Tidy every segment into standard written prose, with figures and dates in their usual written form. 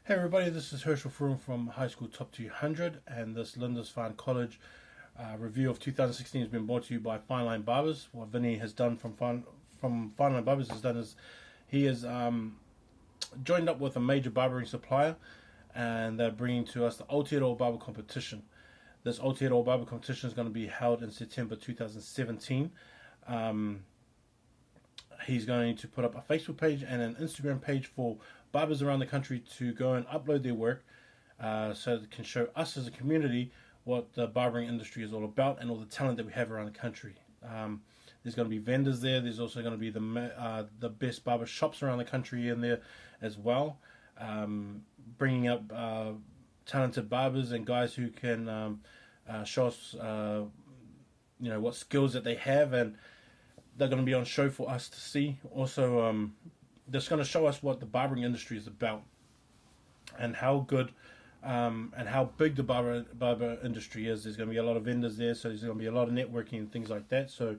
Hey everybody, this is Herschel Froome from High School Top 200, and this Lindisfarne College review of 2016 has been brought to you by Fineline Barbers. What Vinnie has done from Fineline Barbers is he has joined up with a major barbering supplier, and they're bringing to us the Aotearoa Barber Competition. This Aotearoa Barber Competition is going to be held in September 2017. He's going to put up a Facebook page and an Instagram page for barbers around the country to go and upload their work, so that it can show us as a community what the barbering industry is all about and all the talent that we have around the country. There's going to be vendors there. There's also going to be the best barber shops around the country in there as well, bringing up talented barbers and guys who can show us what skills that they have, and they're going to be on show for us to see. Also, that's going to show us what the barbering industry is about and how good and how big the barber industry is. There's going to be a lot of vendors there, so there's going to be a lot of networking and things like that. So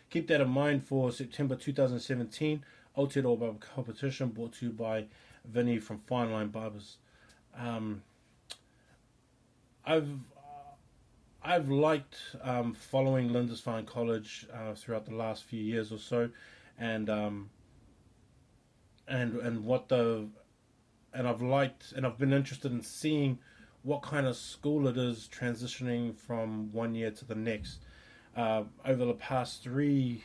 keep that in mind for September 2017 Aotearoa Barber Competition, brought to you by Vinnie from Fineline Barbers. I've liked following Lindisfarne College throughout the last few years or so, and I've been interested in seeing what kind of school it is transitioning from one year to the next. Over the past 3-4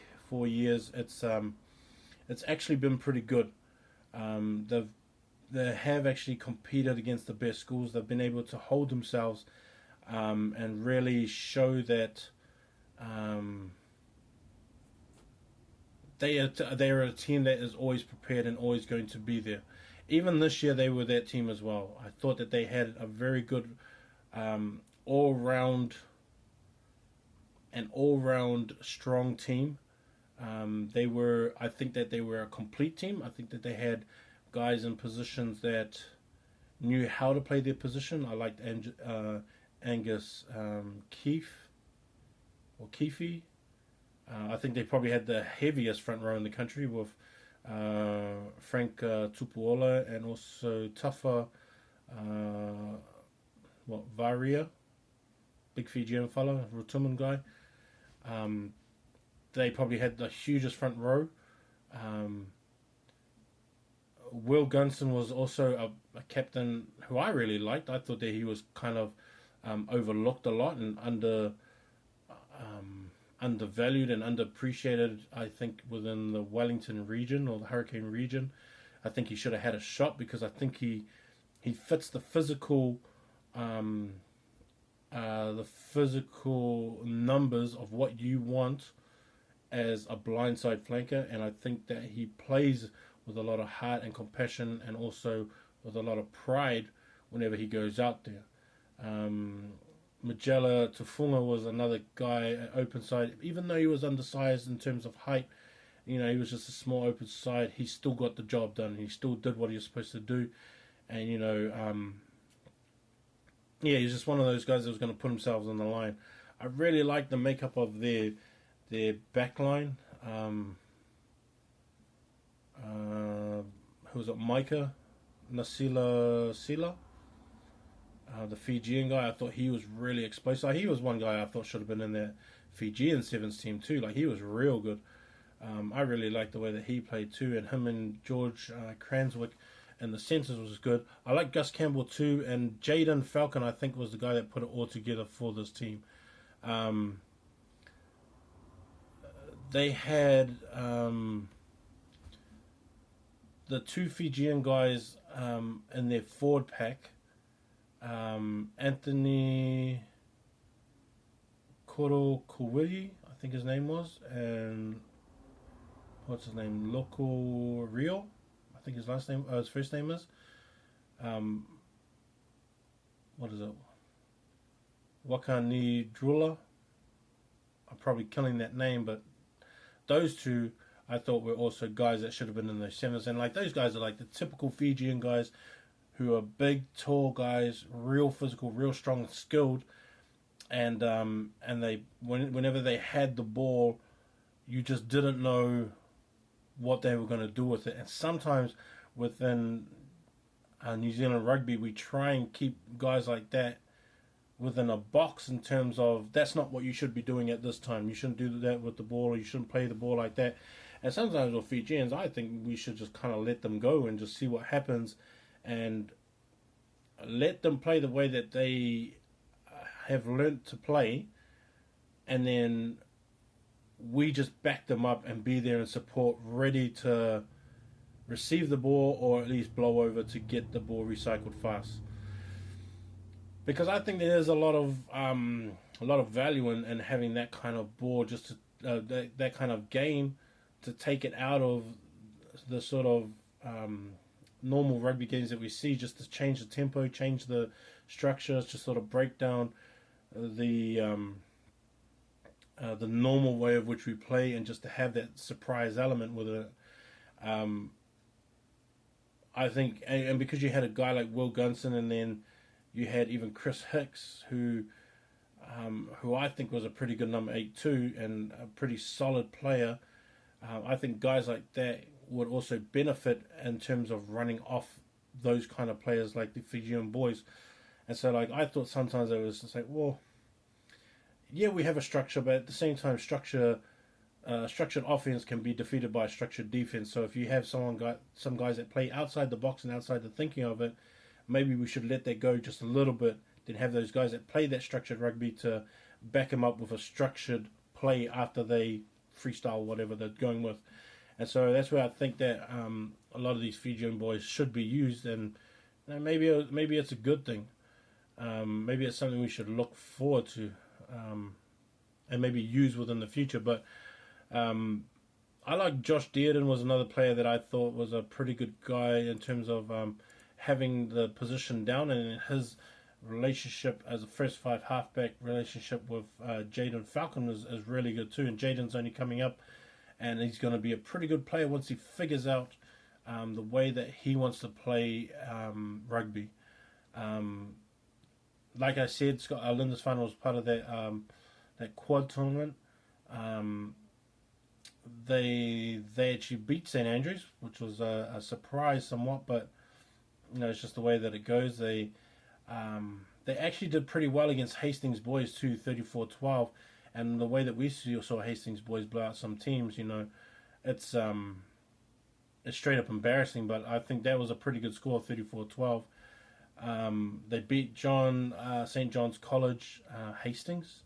years, it's actually been pretty good. They have actually competed against the best schools. They've been able to hold themselves and really show that they are a team that is always prepared and always going to be there. Even this year, they were that team as well. I thought that they had a very good all-round strong team. I think that they were a complete team. I think that they had guys in positions that knew how to play their position. I liked Angus Keefe. I think they probably had the heaviest front row in the country with Frank Tupuola and also Tafa Varia, big Fijian fella, Rotuman guy. They probably had the hugest front row. Will Gunson was also a captain who I really liked. I thought that he was kind of overlooked a lot and undervalued and underappreciated, I think, within the Wellington region or the Hurricane region. I think he should have had a shot because I think he fits the physical numbers of what you want as a blindside flanker, and I think that he plays with a lot of heart and compassion and also with a lot of pride whenever he goes out there. Magella Tufunga was another guy at open side. Even though he was undersized in terms of height, he was just a small open side, he still got the job done. He still did what he was supposed to do. And, he's just one of those guys that was going to put themselves on the line. I really like the makeup of their back line. Who was it? Micah Nasila Sila. The Fijian guy, I thought he was really explosive. He was one guy I thought should have been in that Fijian Sevens team too. He was real good. I really liked the way that he played too, and him and George Cranswick and the centres was good. I like Gus Campbell too, and Jaden Falcon I think was the guy that put it all together for this team. They had the two Fijian guys in their forward pack. Anthony Korokowili, I think his name was, and what's his name? Loco Rio, I think his first name is. What is it? Wakani Drula. I'm probably killing that name, but those two I thought were also guys that should have been in those sevens, and those guys are the typical Fijian guys who are big, tall guys, real physical, real strong, skilled, and they whenever they had the ball, you just didn't know what they were going to do with it. And sometimes within New Zealand rugby, we try and keep guys like that within a box in terms of that's not what you should be doing at this time. You shouldn't do that with the ball, or you shouldn't play the ball like that. And sometimes with Fijians, I think we should just kind of let them go and just see what happens and let them play the way that they have learnt to play, and then we just back them up and be there and support, ready to receive the ball or at least blow over to get the ball recycled fast. Because I think there's a lot of value in having that kind of ball, just to, that kind of game, to take it out of the sort of normal rugby games that we see, just to change the tempo, change the structures, just sort of break down the normal way of which we play, and just to have that surprise element with it. I think, and because you had a guy like Will Gunson, and then you had even Chris Hicks, who I think was a pretty good number 8 too, and a pretty solid player. I think guys like that would also benefit in terms of running off those kind of players like the Fijian boys. And so, like, I thought sometimes it was just like, well, yeah, we have a structure, but at the same time, structured offense can be defeated by structured defense. So if you have some guys that play outside the box and outside the thinking of it, maybe we should let that go just a little bit, then have those guys that play that structured rugby to back them up with a structured play after they freestyle whatever they're going with. And so that's where I think that a lot of these Fijian boys should be used, and maybe it's a good thing. Maybe it's something we should look forward to, and maybe use within the future. But I like Josh Dearden, was another player that I thought was a pretty good guy in terms of having the position down, and his relationship as a first 5 halfback relationship with Jaden Falcon is really good too. And Jaden's only coming up, and he's going to be a pretty good player once he figures out the way that he wants to play rugby. Like I said, Lindisfarne was part of that quad tournament. They actually beat St Andrews, which was a surprise somewhat, but it's just the way that it goes. They actually did pretty well against Hastings boys too, 34-12, and the way that we saw Hastings boys blow out some teams, it's straight up embarrassing. But I think that was a pretty good score, 34-12. They beat St John's College Hastings.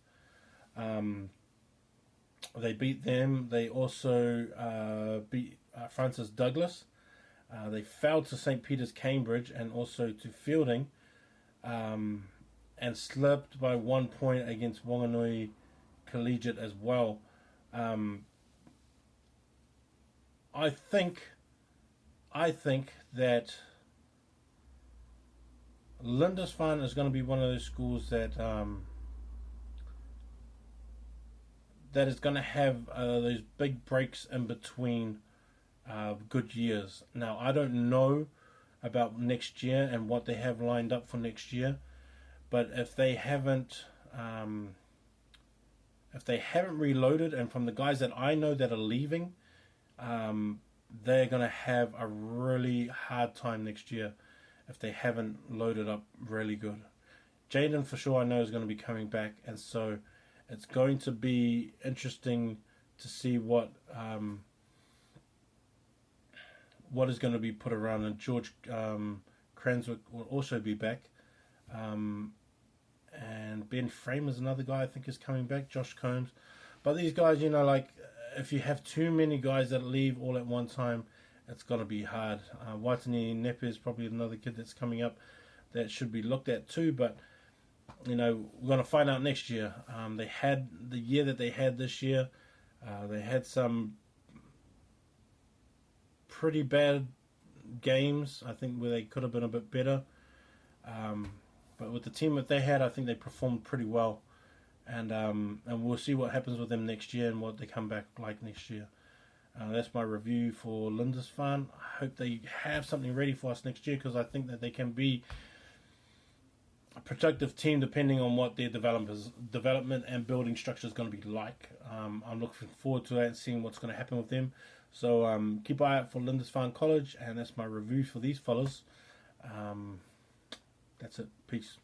They beat them. They also beat Francis Douglas. They fell to St Peter's Cambridge and also to Fielding, and slipped by 1 point against Wanganui Collegiate as well. I think that Lindisfarne is going to be one of those schools that that is going to have those big breaks in between good years. Now, I don't know about next year and what they have lined up for next year, but if they haven't reloaded, and from the guys that I know that are leaving, they're going to have a really hard time next year if they haven't loaded up really good. Jaden, for sure, I know is going to be coming back, and so it's going to be interesting to see what is going to be put around. And George Cranswick will also be back, and Ben Frame is another guy I think is coming back. Josh Combs, but these guys, if you have too many guys that leave all at one time, it's going to be hard. Waitani Nepe is probably another kid that's coming up that should be looked at too, but we're going to find out next year. They had the year that they had this year. They had some pretty bad games, I think, where they could have been a bit better. But with the team that they had, I think they performed pretty well. And we'll see what happens with them next year and what they come back like next year. That's my review for Lindisfarne. I hope they have something ready for us next year, because I think that they can be a productive team depending on what their development and building structure is going to be like. I'm looking forward to that and seeing what's going to happen with them. So keep an eye out for Lindisfarne College, and that's my review for these fellas. That's it. Peace.